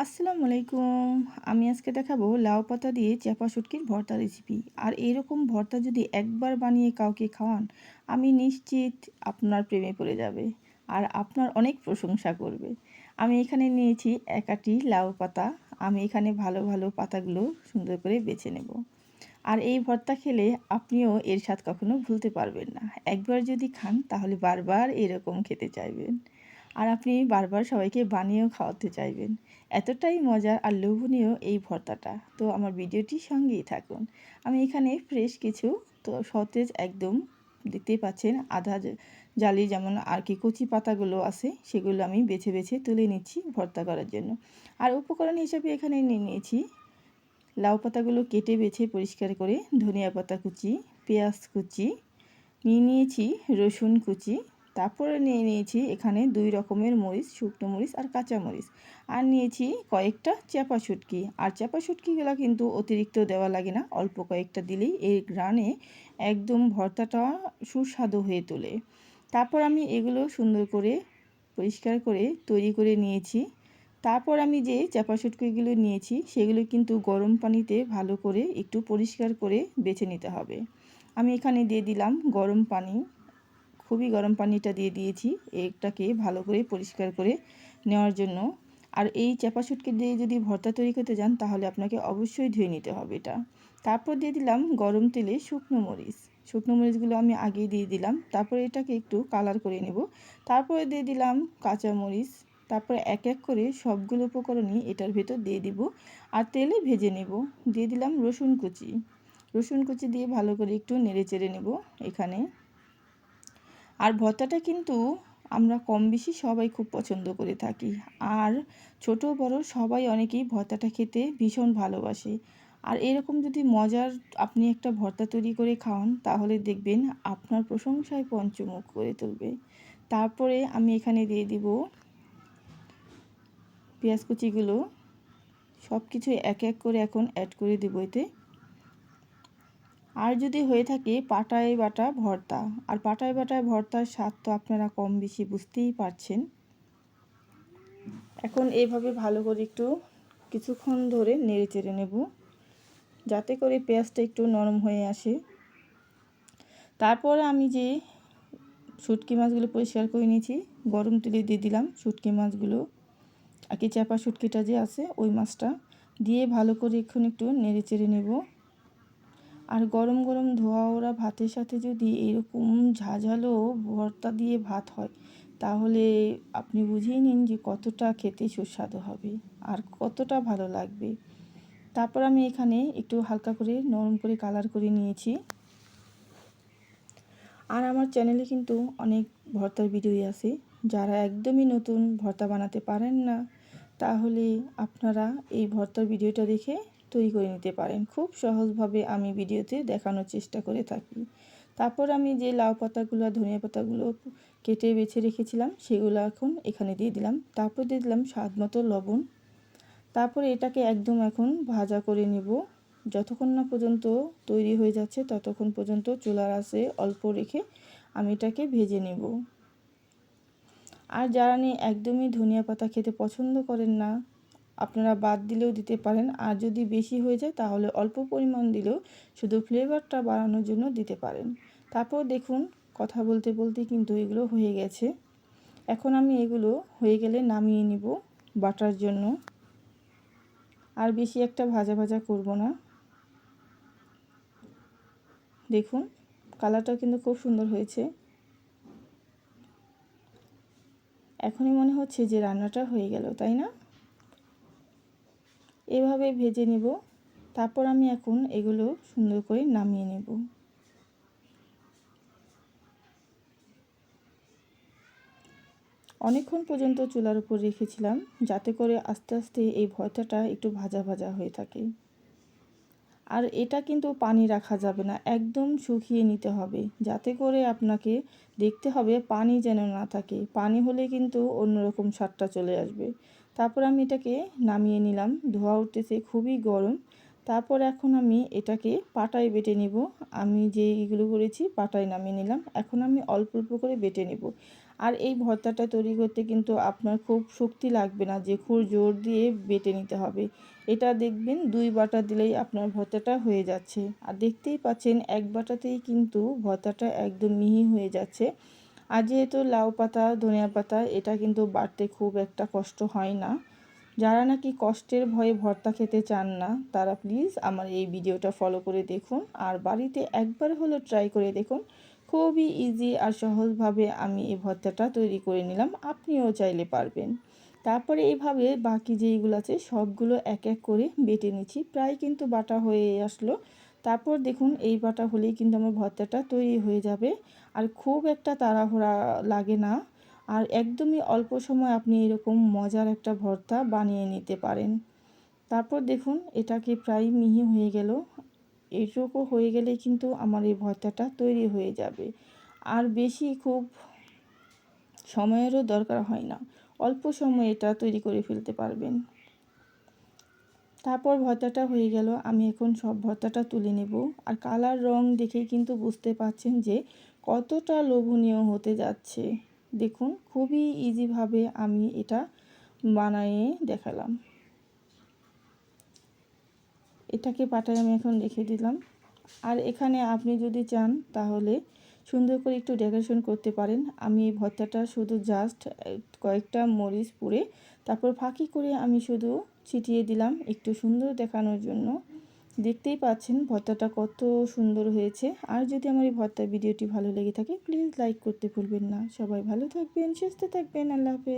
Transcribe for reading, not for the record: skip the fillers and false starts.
আসসালামু আলাইকুম। আমি আজকে দেখাবো লাউ পাতা দিয়ে চাপা শুটকির ভর্তা রেসিপি। আর এরকম ভর্তা যদি একবার বানিয়ে কাউকে খাওয়ান, আমি নিশ্চিত আপনার প্রেমে পড়ে যাবে আর আপনার অনেক প্রশংসা করবে। আমি এখানে নিয়েছি ১ আঁটি লাউ পাতা। আমি এখানে ভালো ভালো পাতাগুলো সুন্দর করে বেছে নেব। আর এই ভর্তা খেলে আপনিও এর স্বাদ কখনো ভুলতে পারবেন না। একবার যদি খান তাহলে বারবার এরকম খেতে চাইবেন। আর আপনি বারবার সবাইকে বানিয়েও খাওয়াতে চাইবেন। এতটাই মজার আর লোভনীয় এই ভর্তাটা। তো আমার ভিডিওটির সঙ্গেই থাকুন। আমি এখানে ফ্রেশ কিছু সতেজ একদম দেখতেই পাচ্ছেন আধা জালি যেমন আর কি কচি পাতাগুলো আছে সেগুলো আমি বেছে বেছে তুলে নিচ্ছি ভর্তা করার জন্য। আর উপকরণ হিসেবে এখানে নিয়ে নিয়েছি লাউ পাতাগুলো কেটে বেছে পরিষ্কার করে, ধনিয়া পাতা কুচি, পেঁয়াজ কুচি, নিয়ে নিয়েছি রসুন কুচি, তারপরে নিয়ে নিয়েছি এখানে 2 রকমের মরিচ, শুকনো মরিচ আর কাঁচা মরিচ, আর নিয়েছি কয়েকটা চাপা শুটকি। আর চাপা শুটকিগুলো কিন্তু অতিরিক্ত দেওয়া লাগে না, অল্প কয়েকটা দিলেই এই ঘ্রাণে একদম ভর্তাটা সুস্বাদু হয়ে তোলে। তারপর আমি এগুলো সুন্দর করে পরিষ্কার করে তৈরি করে নিয়েছি। তারপর আমি যে চাপা শুটকিগুলো নিয়েছি সেগুলো কিন্তু গরম পানিতে ভালো করে একটু পরিষ্কার করে বেছে নিতে হবে। আমি এখানে দিয়ে দিলাম গরম পানি, খুবই গরম পানিটা দিয়ে দিয়েছি এটাকে ভালো করে পরিষ্কার করে নেওয়ার জন্য। আর এই চাপা শুটকি দিয়ে যদি ভর্তা তৈরি করতে যান তাহলে আপনাকে অবশ্যই ধুয়ে নিতে হবে এটা। তারপর দিয়ে দিলাম গরম তেলে শুকনো মরিচ। শুকনো মরিচগুলো আমি আগেই দিয়ে দিলাম। তারপরে এটাকে একটু কালার করে নেব। তারপরে দিয়ে দিলাম কাঁচা মরিচ। তারপরে এক এক করে সবগুলো উপকরণই এটার ভেতর দিয়ে দিব আর তেলে ভেজে নেব। দিয়ে দিলাম রসুন কুচি। রসুন কুচি দিয়ে ভালো করে একটু নেড়ে চেড়ে নেব এখানে। আর ভর্তাটা কিন্তু আমরা কম বেশি সবাই খুব পছন্দ করে থাকি। আর ছোট বড় সবাই অনেকেই ভর্তাটা খেতে ভীষণ ভালোবাসে। আর এরকম যদি মজার আপনি একটা ভর্তা তৈরি করে খাওয়ান তাহলে দেখবেন আপনার প্রশংসায় পঞ্চমুখ করে তুলবে। তারপরে আমি এখানে দিয়ে দিব পেঁয়াজ কুচিগুলো, সব কিছু এক এক করে এখন অ্যাড করে দেবো এতে। আর যদি হয়ে থাকে পাটায় বাটা ভর্তা, আর পাটায় বাটা ভর্তার স্বাদ তো আপনারা কম বেশি বুঝতেই পারছেন। এখন এইভাবে ভালো করে একটু কিছুক্ষণ ধরে নেড়ে চেড়ে নেব যাতে করে পেঁয়াজটা একটু নরম হয়ে আসে। তারপরে আমি যে শুটকি মাছগুলো পরিষ্কার করে নিয়েছি গরম তেলে দিয়ে দিলাম শুটকি মাছগুলো, আর কি চাপা শুটকিটা যে আছে ওই মাছটা দিয়ে ভালো করে একটু নেড়ে চেড়ে নেব। আর গরম গরম ধোয়া ওড়া ভাতের সাথে যদি এরকম ঝাঁঝালো ভর্তা দিয়ে ভাত হয় তাহলে আপনি বুঝেই নিন যে কতটা খেতে সুস্বাদু হবে আর কতটা ভালো লাগবে। তারপর আমি এখানে একটু হালকা করে নরম করে কালার করে নিয়েছি। আর আমার চ্যানেলে কিন্তু অনেক ভর্তার ভিডিও আছে। যারা একদমই নতুন ভর্তা বানাতে পারেন না তাহলে আপনারা এই ভর্তার ভিডিওটা দেখে তৈরি করে নিতে পারেন। খুব সহজভাবে আমি ভিডিওতে দেখানোর চেষ্টা করে থাকি। তারপর আমি যে লাউ পাতাগুলো ধনিয়া পাতাগুলো কেটে বেছে রেখেছিলাম সেগুলো এখন এখানে দিয়ে দিলাম। তারপর দিয়ে দিলাম স্বাদ মতো লবণ। তারপরে এটাকে একদম এখন ভাজা করে নেব। যতক্ষণ না পর্যন্ত তৈরি হয়ে যাচ্ছে ততক্ষণ পর্যন্ত চুলার আঁচে অল্প রেখে আমি এটাকে ভেজে নেব। আর যারা একদমই ধনিয়া পাতা খেতে পছন্দ করেন না আপনারা বাদ দিলেও দিতে পারেন। আর যদি বেশি হয়ে যায় তাহলে অল্প পরিমাণ দিলেও শুধু ফ্লেভারটা বাড়ানোর জন্য দিতে পারেন। তারপর দেখুন কথা বলতে বলতে কিন্তু এগুলো হয়ে গেছে। এখন আমি এগুলো হয়ে গেলে নামিয়ে নিব বাটার জন্য। আর বেশি একটা ভাজা ভাজা করব না। দেখুন কালারটা কিন্তু খুব সুন্দর হয়েছে। এখনই মনে হচ্ছে যে রান্নাটা হয়ে গেল, তাই না? এভাবে ভেজে নেব। তারপর আমি এখন এগুলো সুন্দর করে নামিয়ে নেব। অনেকক্ষণ পর্যন্ত চুলার উপর রেখেছিলাম যাতে করে আস্তে আস্তে এই ভর্তাটা একটু ভাজা ভাজা হয়ে থাকে। আর এটা কিন্তু পানি রাখা যাবে না, একদম শুকিয়ে নিতে হবে যাতে করে আপনাকে দেখতে হবে পানি যেন না থাকে। পানি হলে কিন্তু অন্যরকম স্বাদটা চলে আসবে। তারপর আমি এটাকে নামিয়ে নিলাম, ধোয়া উঠতেছে খুবই গরম। তারপর এখন আমি এটাকে পাটায় বেটে নেব। আমি যে এগুলো করেছি পাটায় নামিয়ে নিলাম। এখন আমি অল্প অল্প করে বেটে নেব। আর এই ভর্তাটা তৈরি করতে কিন্তু আপনার খুব শক্তি লাগবে না যে খুব জোর দিয়ে বেটে নিতে হবে। এটা দেখবেন 2 বাটা দিলেই আপনার ভর্তাটা হয়ে যাচ্ছে। আর দেখতেই পাচ্ছেন এক বাটাতেই কিন্তু ভর্তাটা একদম মিহি হয়ে যাচ্ছে। আর যেহেতু লাউ পাতা ধনিয়া পাতা এটা কিন্তু বাটতে খুব একটা কষ্ট হয় না। যারা নাকি কষ্টের ভয়ে ভর্তা খেতে চান না তারা প্লিজ আমার এই ভিডিওটা ফলো করে দেখুন আর বাড়িতে একবার হলেও ট্রাই করে দেখুন। খুবই ইজি আর সহজভাবে আমি এই ভর্তাটা তৈরি করে নিলাম, আপনিও চাইলে পারবেন। তারপরে এইভাবে বাকি যেইগুলো আছে সবগুলো এক এক করে বেটে নিচ্ছি, প্রায় কিন্তু বাটা হয়ে আসলো। তারপর দেখুন এই বাটা হলেই কিন্তু আমার ভর্তাটা তৈরি হয়ে যাবে। আর খুব একটা তাড়াহুড়া লাগে না, আর একদমই অল্প সময় আপনি এরকম মজার একটা ভর্তা বানিয়ে নিতে পারেন। তারপর দেখুন এটাকে প্রায় মিহি হয়ে গেল। এইটুকু হয়ে গেলেই কিন্তু আমার এই ভর্তাটা তৈরি হয়ে যাবে। আর বেশি খুব সময়েরও দরকার হয় না, অল্প সময়ে এটা তৈরি করে ফেলতে পারবেন। তারপর ভর্তাটা হয়ে গেল, আমি এখন সব ভর্তাটা তুলে নেব। আর কালার রং দেখেই কিন্তু বুঝতে পারছেন যে কতটা লোভনীয় হতে যাচ্ছে। দেখুন খুবই ইজিভাবে আমি এটা বানিয়ে দেখালাম। এটাকে পাটায় আমি এখন রেখে দিলাম। আর এখানে আপনি যদি চান তাহলে সুন্দর করে একটু ডেকোরেশন করতে পারেন। আমি এই ভর্তাটা শুধু জাস্ট কয়েকটা মরিচ পুড়ে তারপর ফাঁকি করে আমি শুধু ছিটিয়ে দিলাম একটু সুন্দর দেখানোর জন্য। দেখতেই পাচ্ছেন ভর্তাটা কত সুন্দর হয়েছে। আর যদি আমার এই ভর্তার ভিডিওটি ভালো লেগে থাকে প্লিজ লাইক করতে ভুলবেন না। সবাই ভালো থাকবেন, সুস্থ থাকবেন। আল্লাহ হাফেজ।